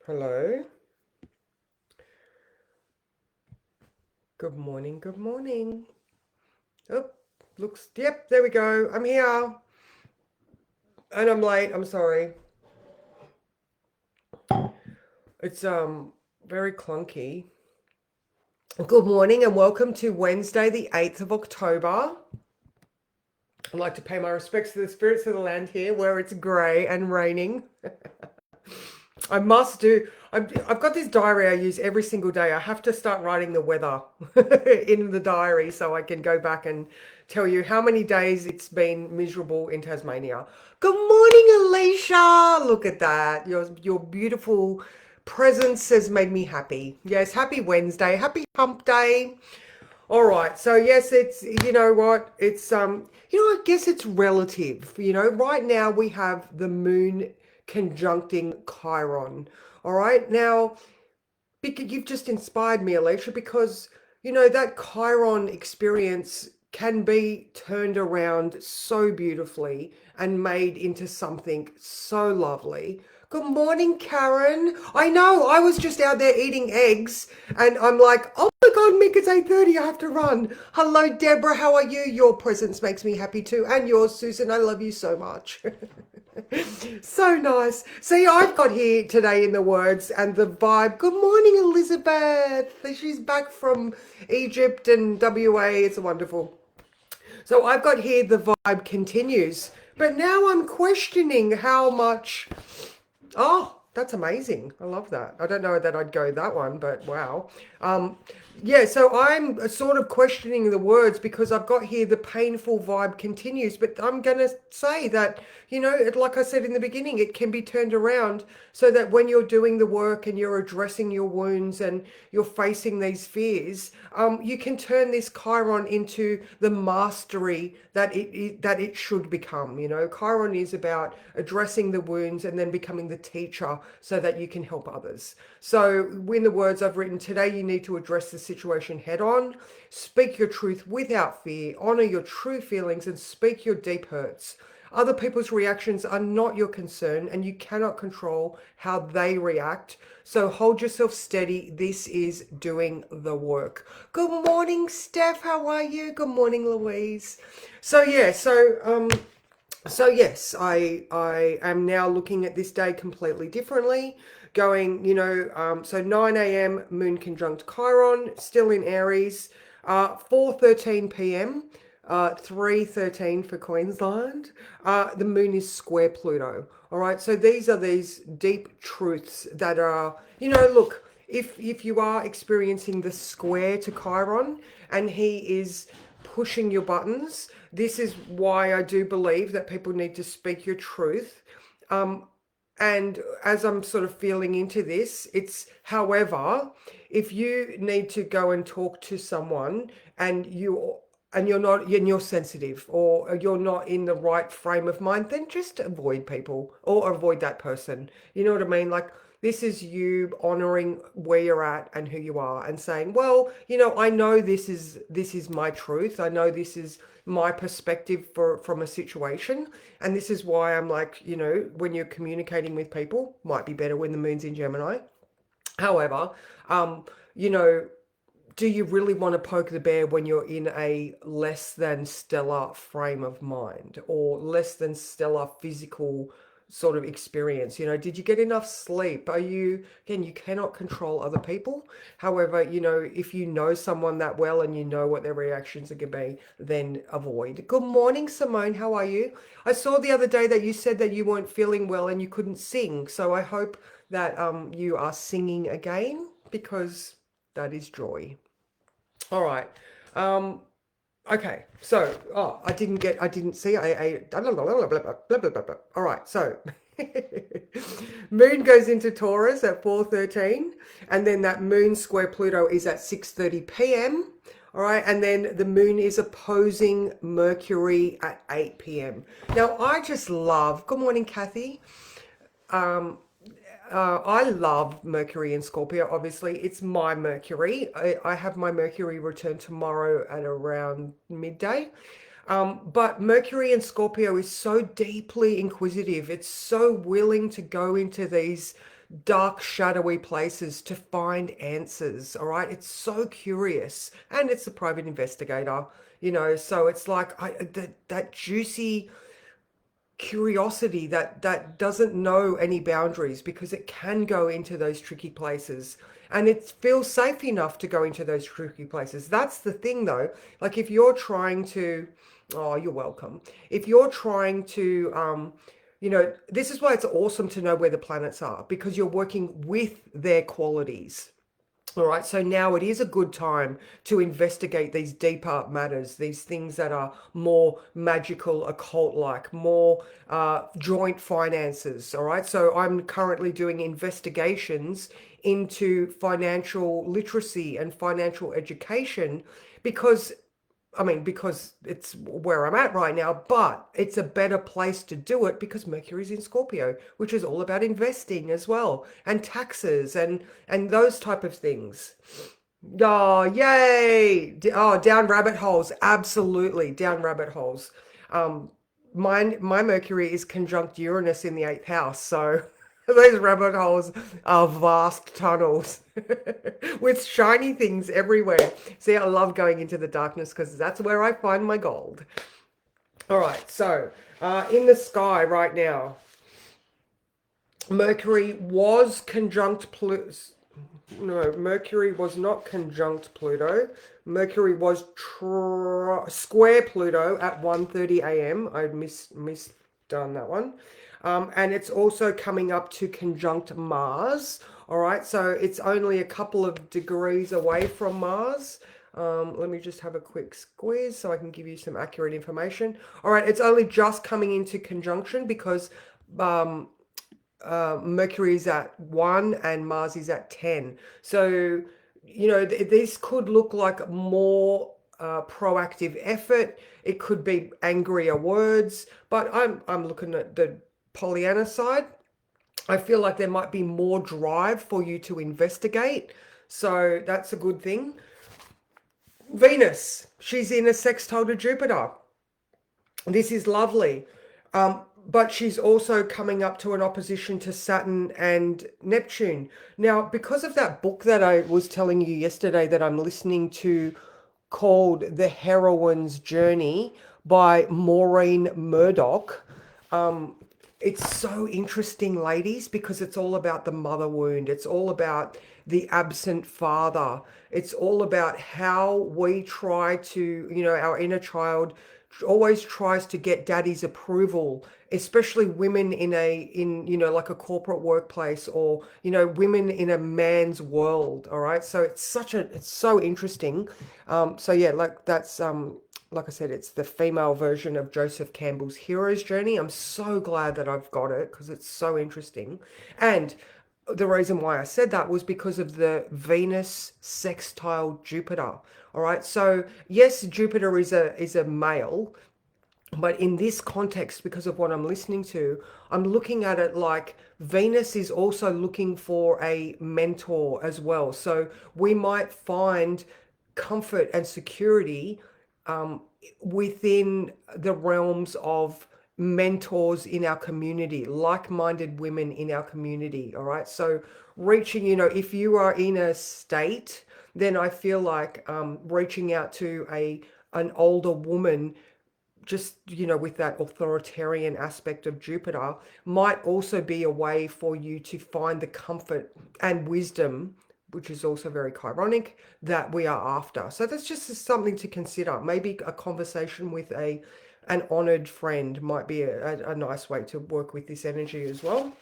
Hello. Good morning. Good morning. Oh, yep, there we go. I'm here. And I'm late. I'm sorry. It's very clunky. Good morning and welcome to Wednesday, the 8th of October. I'd like to pay my respects to the spirits of the land here where it's grey and raining. I must do. I've got this diary I use every single day. I have to start writing the weather in the diary so I can go back and tell you how many days it's been miserable in Tasmania. Good morning, Alicia. Look at that. Your beautiful presence has made me happy. Yes, happy Wednesday. Happy hump day. All right. So yes, it's you know what? It's I guess it's relative. Right now we have the moon conjuncting Chiron. All right. Now, because you've just inspired me, Alicia, because that Chiron experience can be turned around so beautifully and made into something so lovely. Good morning, Karen. I know, I was just out there eating eggs and I'm like, oh my God, Mick, it's 8:30, I have to run. Hello, Deborah, how are you? Your presence makes me happy too. And yours, Susan, I love you so much. So nice. See, I've got here today in the words and the vibe. Good morning, Elizabeth. She's back from Egypt and WA. It's wonderful. So I've got here the vibe continues. But now I'm questioning how much. Oh, that's amazing. I love that. I don't know that I'd go that one, but wow. Um, yeah, so I'm sort of questioning the words because I've got here the painful vibe continues, but I'm going to say that, like I said in the beginning, it can be turned around so that when you're doing the work and you're addressing your wounds and you're facing these fears, you can turn this Chiron into the mastery that it should become. Chiron is about addressing the wounds and then becoming the teacher so that you can help others. So, in the words I've written today, you need to address the situation head on, speak your truth without fear, honor your true feelings, and speak your deep hurts. Other people's reactions are not your concern, and you cannot control how they react. So hold yourself steady. This is doing the work. Good morning, Steph. How are you? Good morning, Louise. So yeah, so yes, I am now looking at this day completely differently. Going, so 9 a.m. Moon conjunct Chiron, still in Aries. 4:13 p.m. 3:13 for Queensland. The Moon is square Pluto. All right, so these are these deep truths that are, look. If you are experiencing the square to Chiron and he is pushing your buttons. This is why I do believe that people need to speak your truth. Um, and as I'm sort of feeling into this, it's however, if you need to go and talk to someone and you're sensitive or you're not in the right frame of mind, then just avoid people or avoid that person. You know what I mean? Like this is you honoring where you're at and who you are and saying, well, I know this is my truth. I know this is my perspective from a situation. And this is why I'm like, when you're communicating with people, might be better when the moon's in Gemini. However, um, you know, do you really want to poke the bear when you're in a less than stellar frame of mind or less than stellar physical sort of experience? Did you get enough sleep? Again, you cannot control other people. However, if you know someone that well and you know what their reactions are going to be, then avoid. Good morning, Simone. How are you? I saw the other day that you said that you weren't feeling well and you couldn't sing. So I hope that you are singing again because that is joy. All right. Um, okay. So, I didn't see. Blah, blah, blah, blah, blah, blah, blah, blah, blah. All right. So, Moon goes into Taurus at 4:13, and then that Moon square Pluto is at 6:30 p.m. All right, and then the Moon is opposing Mercury at 8 p.m. Now, I just love. Good morning, Kathy. Um, I love Mercury in Scorpio. Obviously, it's my Mercury. I have my Mercury return tomorrow at around midday. But Mercury in Scorpio is so deeply inquisitive. It's so willing to go into these dark, shadowy places to find answers. All right. It's so curious. And it's a private investigator, so it's like that juicy curiosity that doesn't know any boundaries because it can go into those tricky places and it feels safe enough to go into those tricky places. That's the thing though. Like if you're trying to, oh, you're welcome. If you're trying to, this is why it's awesome to know where the planets are because you're working with their qualities. All right, so now it is a good time to investigate these deeper matters, these things that are more magical, occult-like, more joint finances. All right, so I'm currently doing investigations into financial literacy and financial education because because it's where I'm at right now, but it's a better place to do it because Mercury's in Scorpio, which is all about investing as well, and taxes and those type of things. Oh, yay! Oh, down rabbit holes, absolutely down rabbit holes. Um, my Mercury is conjunct Uranus in the eighth house, so those rabbit holes are vast tunnels with shiny things everywhere. See, I love going into the darkness because that's where I find my gold. All right, so in the sky right now, Mercury was conjunct Pluto. No, Mercury was not conjunct Pluto. Mercury was square Pluto at 1:30 a.m. I misdone that one. And it's also coming up to conjunct Mars. All right, so it's only a couple of degrees away from Mars. Let me just have a quick squeeze so I can give you some accurate information. All right, it's only just coming into conjunction because Mercury is at 1 and Mars is at 10. So, this could look like more proactive effort. It could be angrier words, but I'm looking at the Pollyanna side. I feel like there might be more drive for you to investigate. So that's a good thing. Venus, she's in a sextile to Jupiter. This is lovely. But she's also coming up to an opposition to Saturn and Neptune. Now, because of that book that I was telling you yesterday that I'm listening to called The Heroine's Journey by Maureen Murdoch, it's so interesting, ladies, because it's all about the mother wound. It's all about the absent father. It's all about how we try to, our inner child always tries to get daddy's approval, especially women in like a corporate workplace or women in a man's world. All right, so it's so interesting. So yeah, like that's like I said, it's the female version of Joseph Campbell's hero's journey. I'm so glad that I've got it because it's so interesting. And the reason why I said that was because of the Venus sextile Jupiter. All right. So yes, Jupiter is a male, but in this context, because of what I'm listening to, I'm looking at it like Venus is also looking for a mentor as well. So we might find comfort and security within the realms of mentors in our community, like-minded women in our community. All right. So reaching, if you are in a state, then I feel like reaching out to an older woman just with that authoritarian aspect of Jupiter might also be a way for you to find the comfort and wisdom, which is also very Chironic, that we are after. So that's just something to consider. Maybe a conversation with an honored friend might be a nice way to work with this energy as well.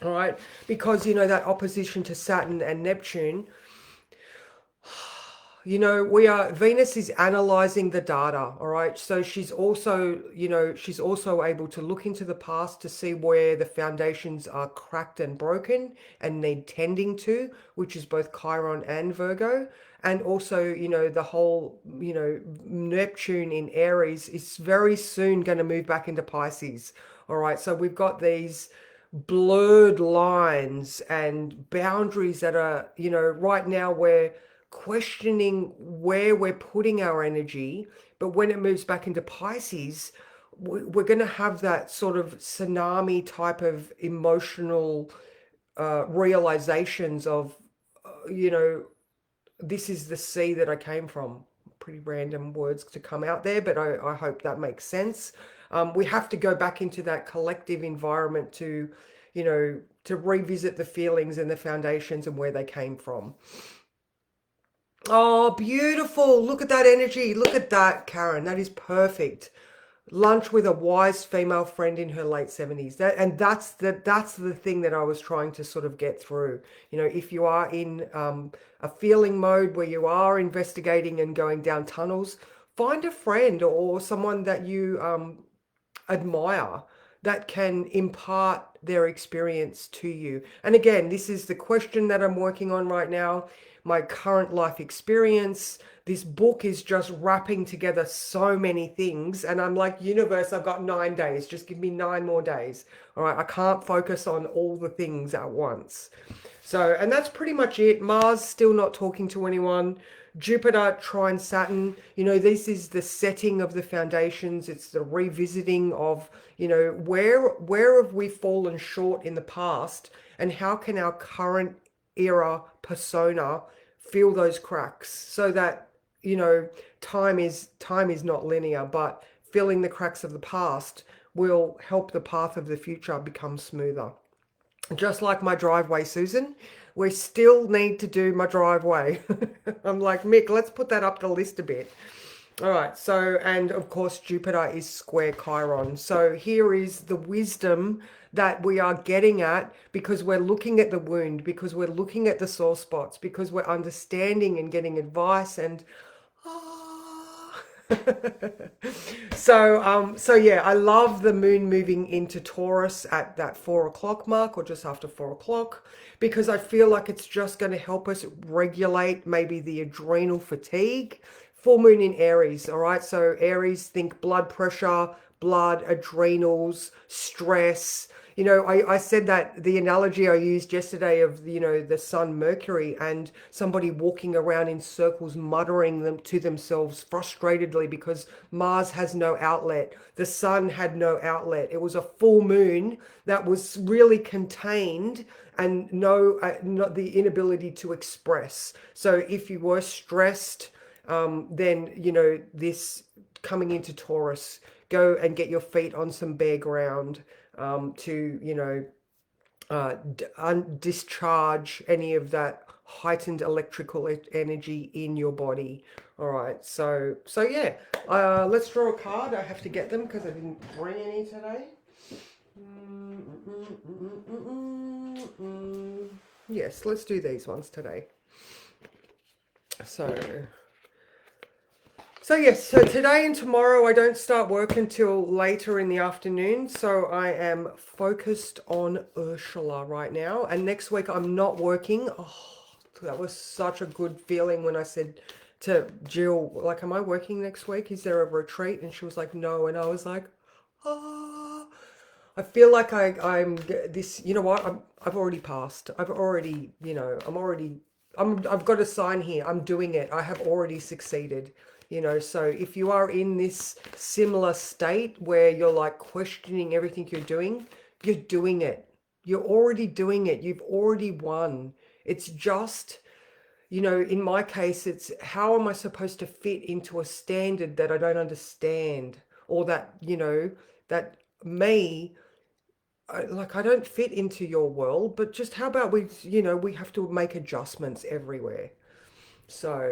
All right, because that opposition to Saturn and Neptune, Venus is analyzing the data. All right, so she's also able to look into the past to see where the foundations are cracked and broken and need tending to, which is both Chiron and Virgo. And also, the whole, Neptune in Aries is very soon going to move back into Pisces. All right, so we've got these blurred lines and boundaries that are, right now we're questioning where we're putting our energy But when it moves back into Pisces, we're going to have that sort of tsunami type of emotional realizations of, you know, this is the sea that I came from. Pretty random words to come out there, but I hope that makes sense. We have to go back into that collective environment to, you know, to revisit the feelings and the foundations and where they came from. Oh, beautiful. Look at that energy. Look at that, Karen. That is perfect. Lunch with a wise female friend in her late 70s. That's the thing that I was trying to sort of get through. You know, if you are in a feeling mode where you are investigating and going down tunnels, find a friend or someone that you admire that can impart their experience to you. And again, this is the question that I'm working on right now, my current life experience. This book is just wrapping together so many things. And I'm like, universe, I've got 9 days. Just give me 9 more days. All right. I can't focus on all the things at once. So, and that's pretty much it. Mars still not talking to anyone. Jupiter trine Saturn, you know, this is the setting of the foundations. It's the revisiting of, you know, where have we fallen short in the past, and how can our current era persona fill those cracks so that, you know, time is not linear, but filling the cracks of the past will help the path of the future become smoother. Just like my driveway, Susan, we still need to do my driveway. I'm like, Mick, let's put that up the list a bit. All right, so, and of course, Jupiter is square Chiron. So here is the wisdom that we are getting at, because we're looking at the wound, because we're looking at the sore spots, because we're understanding and getting advice and so yeah, I love the moon moving into Taurus at that 4 o'clock mark, or just after 4 o'clock, because I feel like it's just going to help us regulate maybe the adrenal fatigue. Full moon in Aries, all right? So Aries, think blood pressure, blood, adrenals, stress. You know, I said that the analogy I used yesterday of, you know, the sun, Mercury, and somebody walking around in circles, muttering them to themselves frustratedly because Mars has no outlet. The sun had no outlet. It was a full moon that was really contained and not the inability to express. So if you were stressed, then, you know, this coming into Taurus, go and get your feet on some bare ground, to, you know, discharge any of that heightened electrical energy in your body. All right, so yeah, let's draw a card. I have to get them because I didn't bring any today. Yes, let's do these ones today. So yes, so today and tomorrow I don't start work until later in the afternoon. So I am focused on Ursula right now. And next week I'm not working. Oh, that was such a good feeling when I said to Jill, like, am I working next week? Is there a retreat? And she was like, no. And I was like, oh, I feel like I'm this, you know what? I've already passed. I've already, you know, I've got a sign here. I'm doing it. I have already succeeded. You know, so if you are in this similar state where you're like questioning everything you're doing it. You're already doing it. You've already won. It's just, you know, in my case, it's how am I supposed to fit into a standard that I don't understand, or that, you know, that me, like, I don't fit into your world, but just how about we, you know, we have to make adjustments everywhere. So,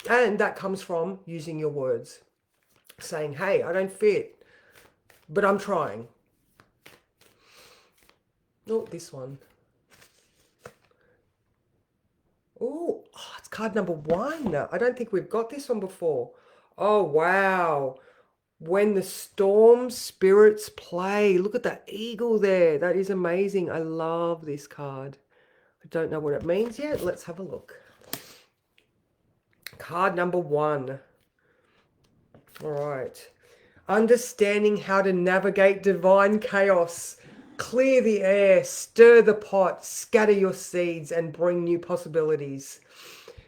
and that comes from using your words, saying, hey, I don't fit, but I'm trying. Oh, this one. Oh, it's card number 1. I don't think we've got this one before. Oh, wow. When the storm spirits play. Look at that eagle there. That is amazing. I love this card. I don't know what it means yet. Let's have a look. Card number 1. All right. Understanding how to navigate divine chaos. Clear the air, stir the pot, scatter your seeds, and bring new possibilities.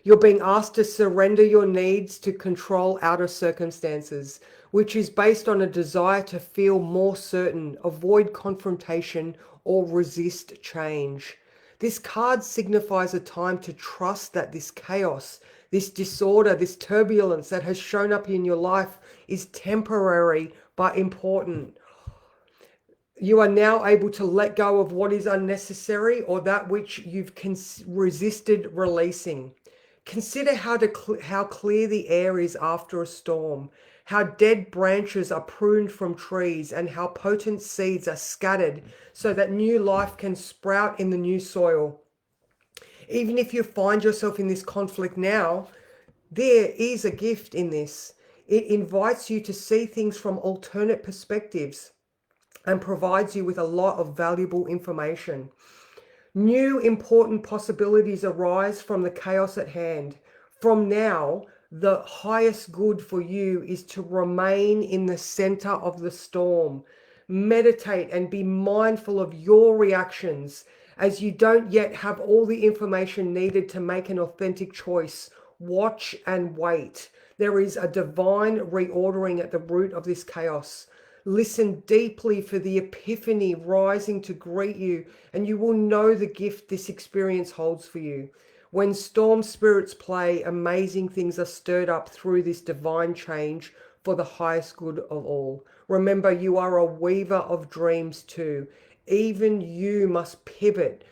You're being asked to surrender your needs to control outer circumstances, which is based on a desire to feel more certain, avoid confrontation, or resist change. This card signifies a time to trust that this chaos, this disorder, this turbulence that has shown up in your life is temporary but important. You are now able to let go of what is unnecessary or that which you've resisted releasing. Consider how clear the air is after a storm, how dead branches are pruned from trees, and how potent seeds are scattered so that new life can sprout in the new soil. Even if you find yourself in this conflict now, there is a gift in this. It invites you to see things from alternate perspectives and provides you with a lot of valuable information. New important possibilities arise from the chaos at hand. From now, the highest good for you is to remain in the center of the storm. Meditate and be mindful of your reactions as you don't yet have all the information needed to make an authentic choice. Watch and wait. There is a divine reordering at the root of this chaos. Listen deeply for the epiphany rising to greet you, and you will know the gift this experience holds for you. When storm spirits play, amazing things are stirred up through this divine change for the highest good of all. Remember, you are a weaver of dreams too. Even you must pivot.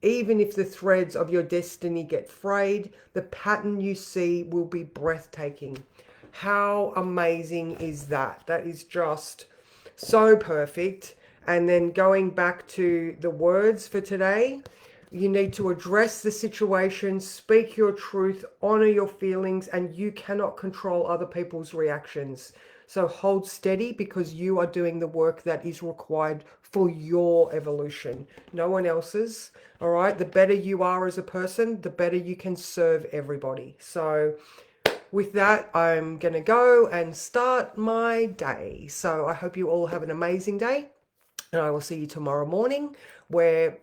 Even if the threads of your destiny get frayed, the pattern you see will be breathtaking. How amazing is that? That is just so perfect. And then going back to the words for today, you need to address the situation, speak your truth, honor your feelings, and you cannot control other people's reactions. So hold steady because you are doing the work that is required for your evolution, no one else's. All right. The better you are as a person, the better you can serve everybody. So with that, I'm going to go and start my day. So I hope you all have an amazing day. And I will see you tomorrow morning where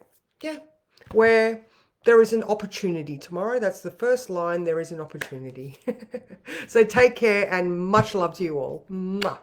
there is an opportunity tomorrow. That's the first line. There is an opportunity. So take care and much love to you all. Mwah.